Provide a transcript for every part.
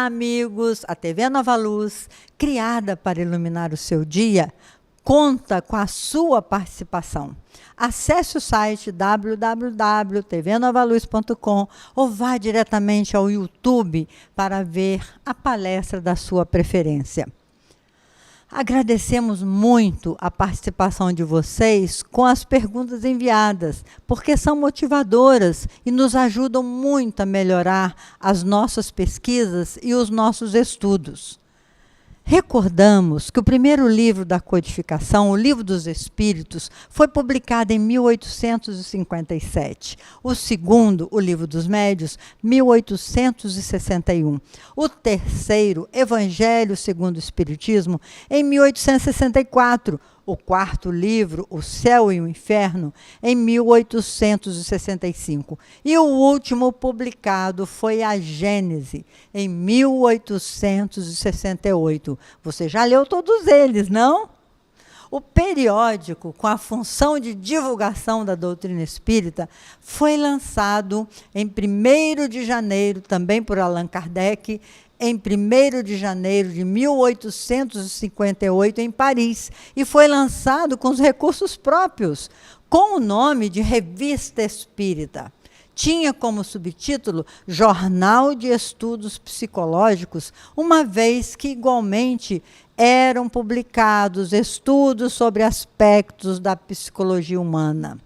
Olá, amigos! A TV Nova Luz, criada para iluminar o seu dia, conta com a sua participação. Acesse o site www.tvnovaluz.com ou vá diretamente ao YouTube para ver a palestra da sua preferência. Agradecemos muito a participação de vocês com as perguntas enviadas, porque são motivadoras e nos ajudam muito a melhorar as nossas pesquisas e os nossos estudos. Recordamos que o primeiro livro da codificação, o Livro dos Espíritos, foi publicado em 1857. O segundo, o Livro dos Médiuns, 1861. O terceiro, Evangelho segundo o Espiritismo, em 1864. O quarto livro, O Céu e o Inferno, em 1865. E o último publicado foi a Gênese, em 1868. Você já leu todos eles, não? O periódico, com a função de divulgação da doutrina espírita, foi lançado em 1º de janeiro, também por Allan Kardec, em 1º de janeiro de 1858, em Paris, e foi lançado com os recursos próprios, com o nome de Revista Espírita. Tinha como subtítulo Jornal de Estudos Psicológicos, uma vez que, igualmente, eram publicados estudos sobre aspectos da psicologia humana.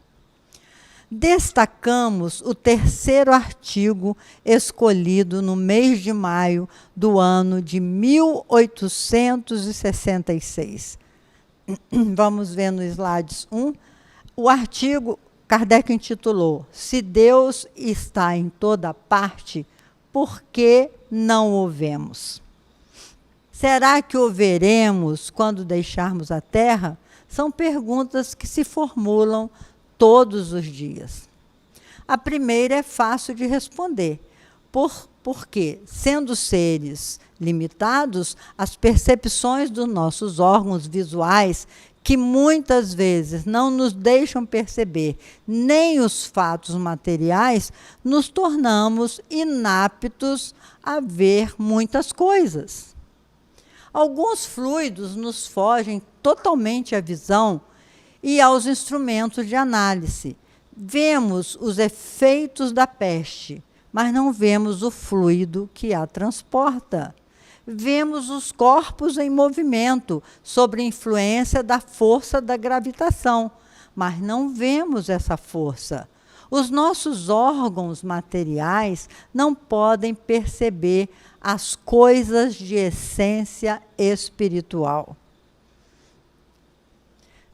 Destacamos o terceiro artigo escolhido no mês de maio do ano de 1866. Vamos ver no slide 1. O artigo, Kardec intitulou: Se Deus está em toda parte, por que não o vemos? Será que o veremos quando deixarmos a Terra? São perguntas que se formulam todos os dias. A primeira é fácil de responder, porque, sendo seres limitados, as percepções dos nossos órgãos visuais, que muitas vezes não nos deixam perceber nem os fatos materiais, nos tornamos inaptos a ver muitas coisas. Alguns fluidos nos fogem totalmente à visão e aos instrumentos de análise. Vemos os efeitos da peste, mas não vemos o fluido que a transporta. Vemos os corpos em movimento, sob influência da força da gravitação, mas não vemos essa força. Os nossos órgãos materiais não podem perceber as coisas de essência espiritual.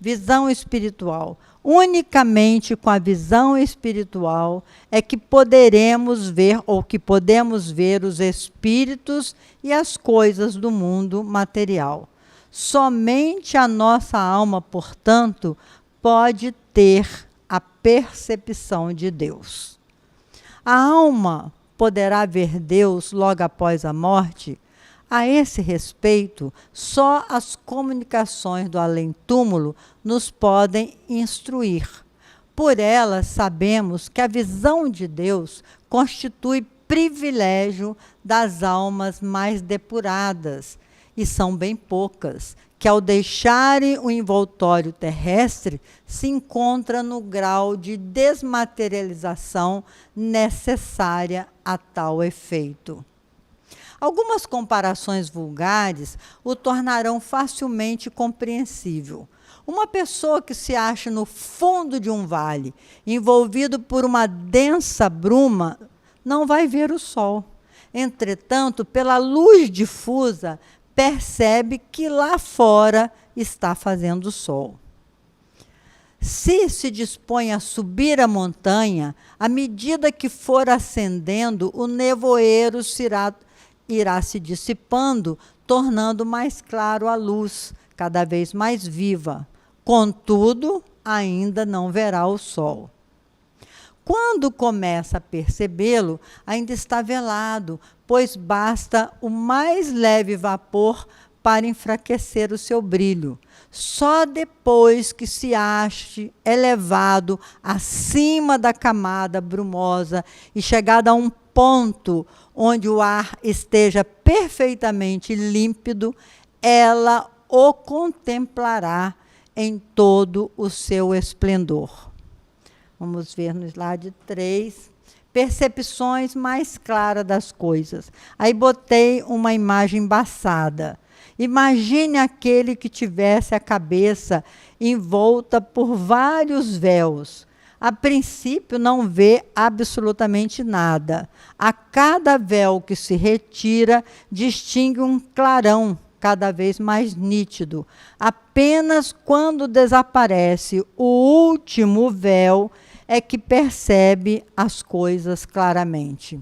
Visão espiritual. Unicamente com a visão espiritual é que poderemos ver, ou que podemos ver, os espíritos e as coisas do mundo material. Somente a nossa alma, portanto, pode ter a percepção de Deus. A alma poderá ver Deus logo após a morte? A esse respeito, só as comunicações do além-túmulo nos podem instruir. Por elas, sabemos que a visão de Deus constitui privilégio das almas mais depuradas, e são bem poucas, que ao deixarem o envoltório terrestre, se encontram no grau de desmaterialização necessária a tal efeito. Algumas comparações vulgares o tornarão facilmente compreensível. Uma pessoa que se acha no fundo de um vale, envolvido por uma densa bruma, não vai ver o sol. Entretanto, pela luz difusa, percebe que lá fora está fazendo sol. Se se dispõe a subir a montanha, à medida que for ascendendo, o nevoeiro irá se dissipando, tornando mais claro a luz, cada vez mais viva. Contudo, ainda não verá o sol. Quando começa a percebê-lo, ainda está velado, pois basta o mais leve vapor para enfraquecer o seu brilho. Só depois que se ache elevado acima da camada brumosa e chegado a um ponto onde o ar esteja perfeitamente límpido, ela o contemplará em todo o seu esplendor. Vamos ver no slide 3. Percepções mais claras das coisas. Aí botei uma imagem embaçada. Imagine aquele que tivesse a cabeça envolta por vários véus. A princípio não vê absolutamente nada. A cada véu que se retira, distingue um clarão cada vez mais nítido. Apenas quando desaparece o último véu é que percebe as coisas claramente.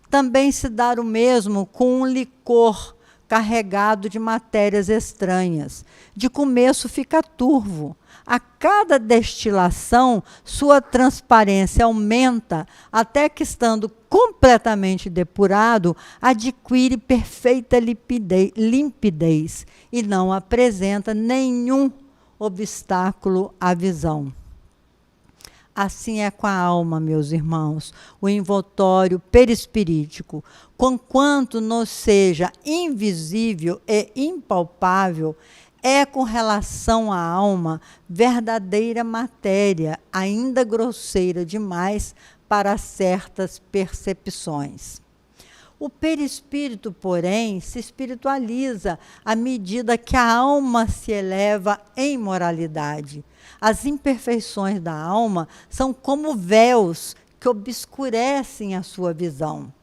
Também se dá o mesmo com um licor carregado de matérias estranhas. De começo fica turvo. A cada destilação, sua transparência aumenta, até que, estando completamente depurado, adquire perfeita limpidez e não apresenta nenhum obstáculo à visão. Assim é com a alma, meus irmãos, o envoltório perispirítico. Conquanto nos seja invisível e impalpável, é com relação à alma verdadeira matéria, ainda grosseira demais para certas percepções. O perispírito, porém, se espiritualiza à medida que a alma se eleva em moralidade. As imperfeições da alma são como véus que obscurecem a sua visão.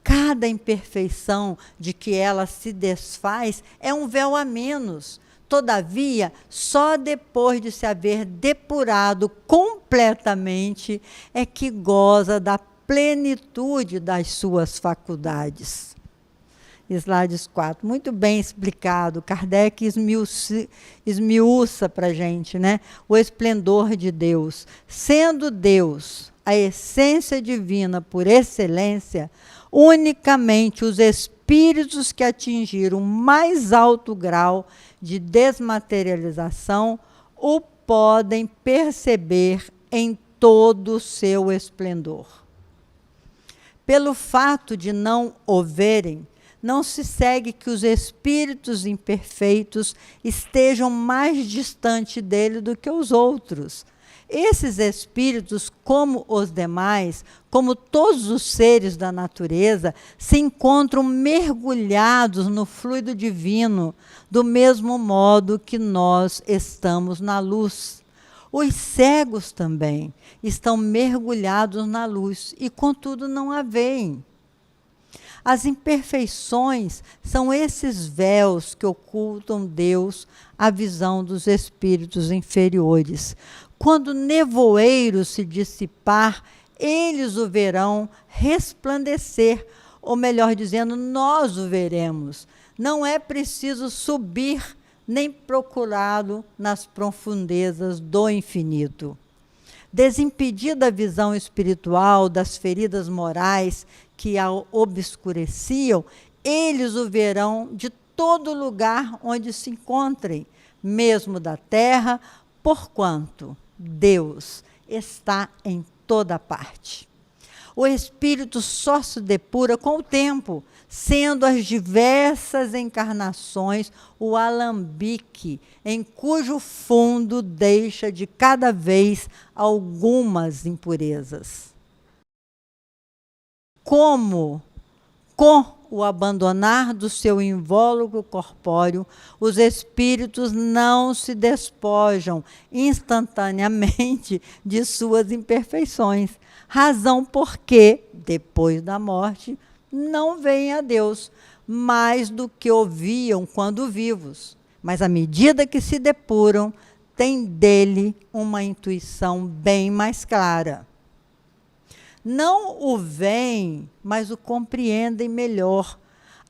Cada imperfeição de que ela se desfaz é um véu a menos. Todavia, só depois de se haver depurado completamente é que goza da plenitude das suas faculdades. Slides 4, muito bem explicado. Kardec esmiuça para a gente, né? O esplendor de Deus. Sendo Deus a essência divina por excelência, unicamente os espíritos que atingiram o mais alto grau de desmaterialização o podem perceber em todo o seu esplendor. Pelo fato de não o verem, não se segue que os espíritos imperfeitos estejam mais distante dele do que os outros. Esses espíritos, como os demais, como todos os seres da natureza, se encontram mergulhados no fluido divino, do mesmo modo que nós estamos na luz. Os cegos também estão mergulhados na luz e, contudo, não a veem. As imperfeições são esses véus que ocultam Deus à visão dos espíritos inferiores. Quando o nevoeiro se dissipar, eles o verão resplandecer, ou melhor dizendo, nós o veremos. Não é preciso subir nem procurá-lo nas profundezas do infinito. Desimpedida a visão espiritual das feridas morais que a obscureciam, eles o verão de todo lugar onde se encontrem, mesmo da terra, porquanto Deus está em toda parte. O espírito só se depura com o tempo, sendo as diversas encarnações o alambique em cujo fundo deixa de cada vez algumas impurezas. Como, com o abandonar do seu invólucro corpóreo, os espíritos não se despojam instantaneamente de suas imperfeições, razão porque, depois da morte, não veem a Deus mais do que o viam quando vivos, mas à medida que se depuram, têm dele uma intuição bem mais clara. Não o veem, mas o compreendem melhor.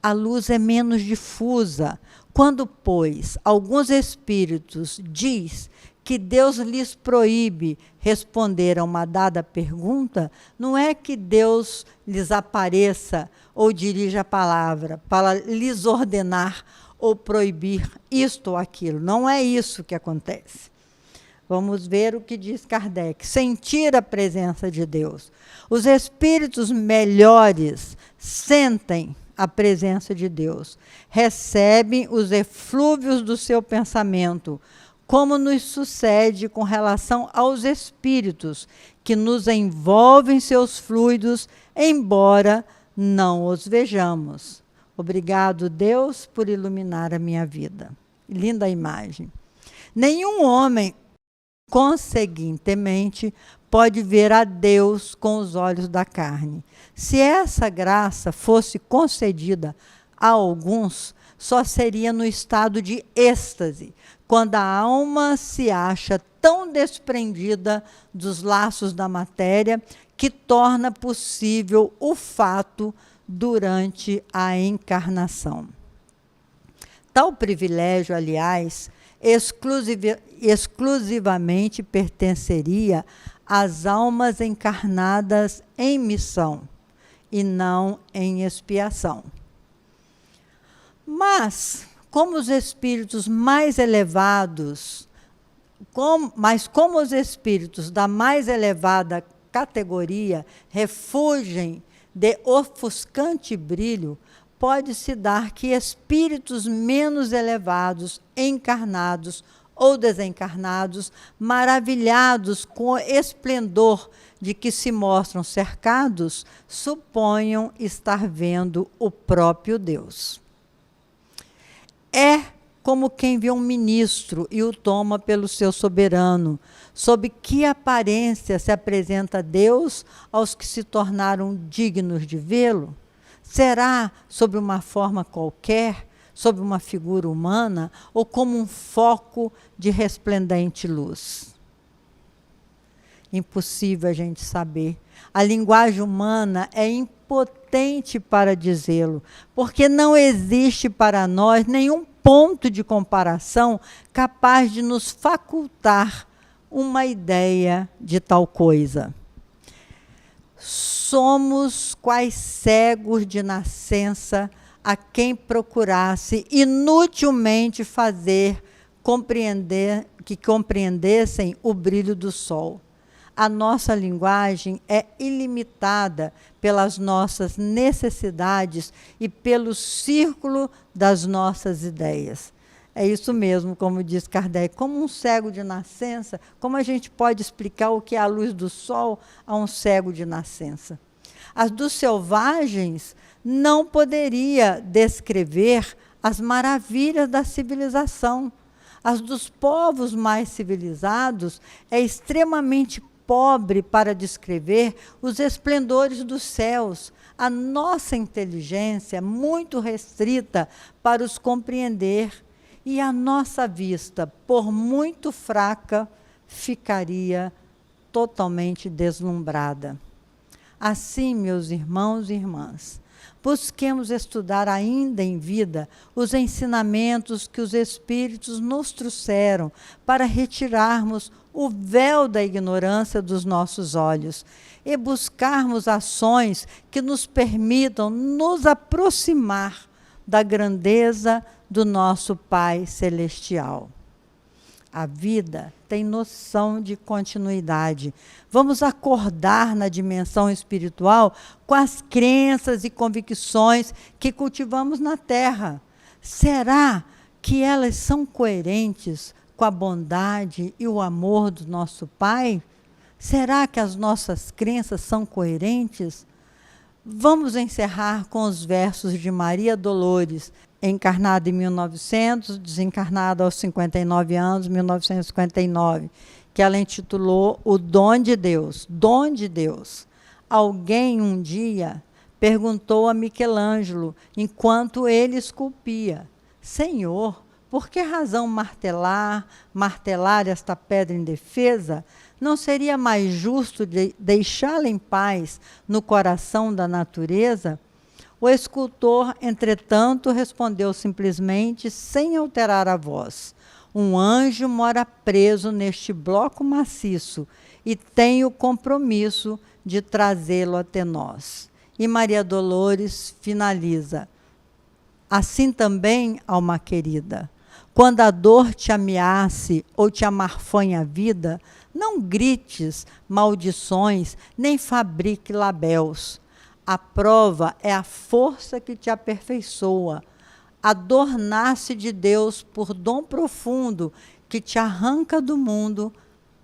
A luz é menos difusa. Quando, pois, alguns espíritos diz que Deus lhes proíbe responder a uma dada pergunta, não é que Deus lhes apareça ou dirija a palavra para lhes ordenar ou proibir isto ou aquilo. Não é isso que acontece. Vamos ver o que diz Kardec. Sentir a presença de Deus. Os espíritos melhores sentem a presença de Deus, recebem os eflúvios do seu pensamento, como nos sucede com relação aos espíritos que nos envolvem seus fluidos, embora não os vejamos. Obrigado, Deus, por iluminar a minha vida. Linda imagem. Nenhum homem, conseguintemente, pode ver a Deus com os olhos da carne. Se essa graça fosse concedida a alguns, só seria no estado de êxtase, quando a alma se acha tão desprendida dos laços da matéria que torna possível o fato durante a encarnação. Tal privilégio, aliás, exclusivamente pertenceria às almas encarnadas em missão e não em expiação. Mas, como os espíritos mais elevados, como os espíritos da mais elevada categoria refugem de ofuscante brilho, pode-se dar que espíritos menos elevados, encarnados ou desencarnados, maravilhados com o esplendor de que se mostram cercados, suponham estar vendo o próprio Deus. É como quem vê um ministro e o toma pelo seu soberano. Sob que aparência se apresenta Deus aos que se tornaram dignos de vê-lo? Será sob uma forma qualquer, sob uma figura humana, ou como um foco de resplendente luz? Impossível a gente saber. A linguagem humana é impotente para dizê-lo, porque não existe para nós nenhum ponto de comparação capaz de nos facultar uma ideia de tal coisa. Somos quais cegos de nascença a quem procurasse inutilmente fazer que compreendessem o brilho do sol. A nossa linguagem é ilimitada pelas nossas necessidades e pelo círculo das nossas ideias. É isso mesmo, como diz Kardec, como um cego de nascença, como a gente pode explicar o que é a luz do sol a um cego de nascença? As dos selvagens não poderia descrever as maravilhas da civilização. As dos povos mais civilizados é extremamente pobre para descrever os esplendores dos céus. A nossa inteligência é muito restrita para os compreender, e a nossa vista, por muito fraca, ficaria totalmente deslumbrada. Assim, meus irmãos e irmãs, busquemos estudar ainda em vida os ensinamentos que os Espíritos nos trouxeram para retirarmos o véu da ignorância dos nossos olhos e buscarmos ações que nos permitam nos aproximar da grandeza do nosso Pai Celestial. A vida tem noção de continuidade. Vamos acordar na dimensão espiritual com as crenças e convicções que cultivamos na Terra. Será que elas são coerentes com a bondade e o amor do nosso Pai? Será que as nossas crenças são coerentes? Vamos encerrar com os versos de Maria Dolores, encarnada em 1900, desencarnada aos 59 anos, 1959, que ela intitulou O Dom de Deus. Dom de Deus. Alguém um dia perguntou a Michelangelo, enquanto ele esculpia: Senhor, por que razão martelar esta pedra indefesa? Não seria mais justo deixá-la em paz no coração da natureza? O escultor, entretanto, respondeu simplesmente, sem alterar a voz: um anjo mora preso neste bloco maciço e tem o compromisso de trazê-lo até nós. E Maria Dolores finaliza: assim também, alma querida, Quando a dor te ameace ou te amarfanhe a vida, não grites maldições, nem fabrique labéus. A prova é a força que te aperfeiçoa. A dor nasce de Deus por dom profundo que te arranca do mundo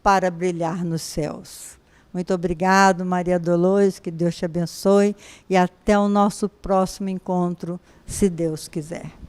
para brilhar nos céus. Muito obrigado, Maria Dolores, que Deus te abençoe e até o nosso próximo encontro, se Deus quiser.